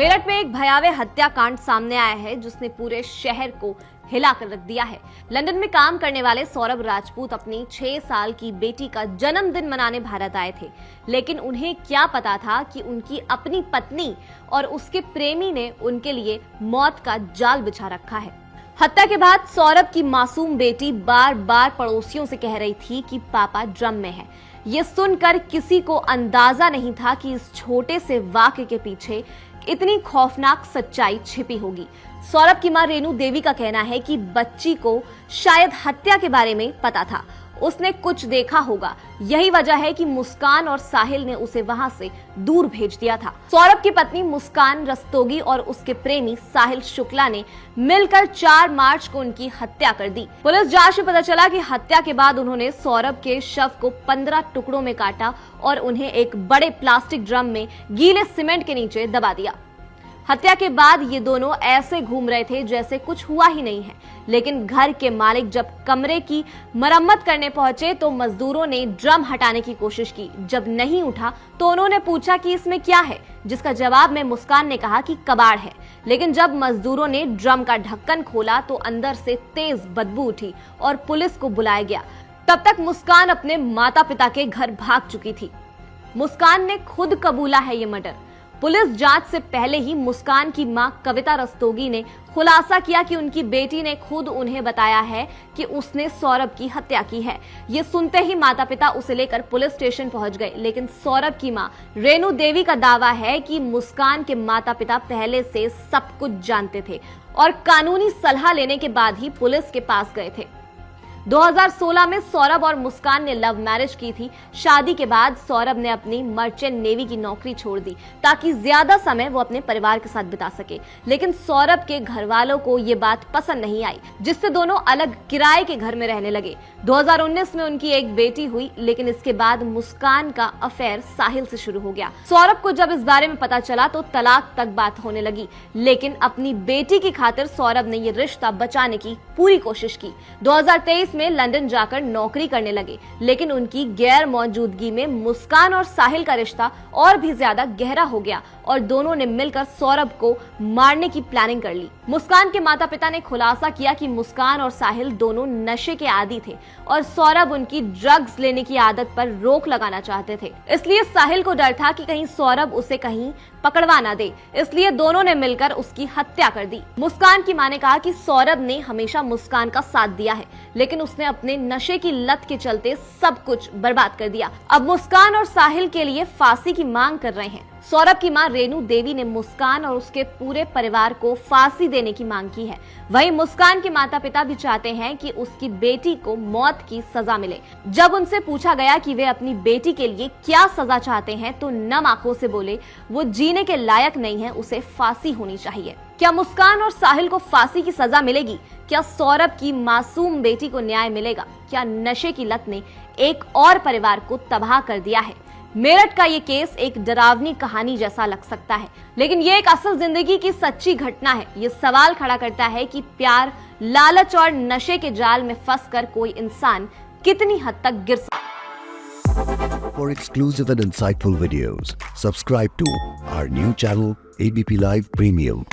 मेरठ में एक भयावह हत्याकांड सामने आया है जिसने पूरे शहर को हिला कर रख दिया है। लंदन में काम करने वाले सौरभ राजपूत अपनी 6 साल की बेटी का जन्मदिन मनाने भारत आए थे, लेकिन उन्हें क्या पता था कि उनकी अपनी पत्नी और उसके प्रेमी ने उनके लिए मौत का जाल बिछा रखा है। हत्या के बाद सौरभ की मासूम बेटी बार बार पड़ोसियों से कह रही थी कि पापा ड्रम में है। ये सुनकर किसी को अंदाजा नहीं था कि इस छोटे से वाक्य के पीछे इतनी खौफनाक सच्चाई छिपी होगी। सौरभ की मां रेणु देवी का कहना है कि बच्ची को शायद हत्या के बारे में पता था, उसने कुछ देखा होगा। यही वजह है कि मुस्कान और साहिल ने उसे वहां से दूर भेज दिया था। सौरभ की पत्नी मुस्कान रस्तोगी और उसके प्रेमी साहिल शुक्ला ने मिलकर 4 मार्च को उनकी हत्या कर दी। पुलिस जांच में पता चला कि हत्या के बाद उन्होंने सौरभ के शव को 15 टुकड़ों में काटा और उन्हें एक बड़े प्लास्टिक ड्रम में गीले सीमेंट के नीचे दबा दिया। हत्या के बाद ये दोनों ऐसे घूम रहे थे जैसे कुछ हुआ ही नहीं है, लेकिन घर के मालिक जब कमरे की मरम्मत करने पहुंचे तो मजदूरों ने ड्रम हटाने की कोशिश की। जब नहीं उठा तो उन्होंने पूछा कि इसमें क्या है, जिसका जवाब में मुस्कान ने कहा कि कबाड़ है। लेकिन जब मजदूरों ने ड्रम का ढक्कन खोला तो अंदर से तेज बदबू उठी और पुलिस को बुलाया गया। तब तक मुस्कान अपने माता पिता के घर भाग चुकी थी। मुस्कान ने खुद कबूला है ये मर्डर। पुलिस जांच से पहले ही मुस्कान की मां कविता रस्तोगी ने खुलासा किया कि उनकी बेटी ने खुद उन्हें बताया है कि उसने सौरभ की हत्या की है। ये सुनते ही माता पिता उसे लेकर पुलिस स्टेशन पहुंच गए, लेकिन सौरभ की मां रेणु देवी का दावा है कि मुस्कान के माता पिता पहले से सब कुछ जानते थे और कानूनी सलाह लेने के बाद ही पुलिस के पास गए थे। 2016 में सौरभ और मुस्कान ने लव मैरिज की थी। शादी के बाद सौरभ ने अपनी मर्चेंट नेवी की नौकरी छोड़ दी ताकि ज्यादा समय वो अपने परिवार के साथ बिता सके, लेकिन सौरभ के घर वालों को ये बात पसंद नहीं आई, जिससे दोनों अलग किराए के घर में रहने लगे। 2019 में उनकी एक बेटी हुई, लेकिन इसके बाद मुस्कान का अफेयर साहिल से शुरू हो गया। सौरभ को जब इस बारे में पता चला तो तलाक तक बात होने लगी, लेकिन अपनी बेटी की खातिर सौरभ ने ये रिश्ता बचाने की पूरी कोशिश की। 2023 में लंदन जाकर नौकरी करने लगे, लेकिन उनकी गैर मौजूदगी में मुस्कान और साहिल का रिश्ता और भी ज्यादा गहरा हो गया और दोनों ने मिलकर सौरभ को मारने की प्लानिंग कर ली। मुस्कान के माता पिता ने खुलासा किया कि मुस्कान और साहिल दोनों नशे के आदी थे और सौरभ उनकी ड्रग्स लेने की आदत पर रोक लगाना चाहते थे। इसलिए साहिल को डर था कि कहीं सौरभ उसे कहीं पकड़वा ना दे, इसलिए दोनों ने मिलकर उसकी हत्या कर दी। मुस्कान की मां ने कहा कि सौरभ ने हमेशा मुस्कान का साथ दिया है, लेकिन उसने अपने नशे की लत के चलते सब कुछ बर्बाद कर दिया। अब मुस्कान और साहिल के लिए फांसी की मांग कर रहे हैं। सौरभ की मां रेणु देवी ने मुस्कान और उसके पूरे परिवार को फांसी देने की मांग की है। वहीं मुस्कान के माता पिता भी चाहते हैं कि उसकी बेटी को मौत की सजा मिले। जब उनसे पूछा गया कि वे अपनी बेटी के लिए क्या सजा चाहते हैं तो नम आंखों से बोले वो जीने के लायक नहीं है, उसे फांसी होनी चाहिए। क्या मुस्कान और साहिल को फांसी की सजा मिलेगी? क्या सौरभ की मासूम बेटी को न्याय मिलेगा? क्या नशे की लत ने एक और परिवार को तबाह कर दिया है? मेरठ का ये केस एक डरावनी कहानी जैसा लग सकता है, लेकिन ये एक असल जिंदगी की सच्ची घटना है। ये सवाल खड़ा करता है कि प्यार, लालच और नशे के जाल में फंसकर कोई इंसान कितनी हद तक गिर सकता है। For exclusive and insightful videos, subscribe to our new channel ABP Live Premium.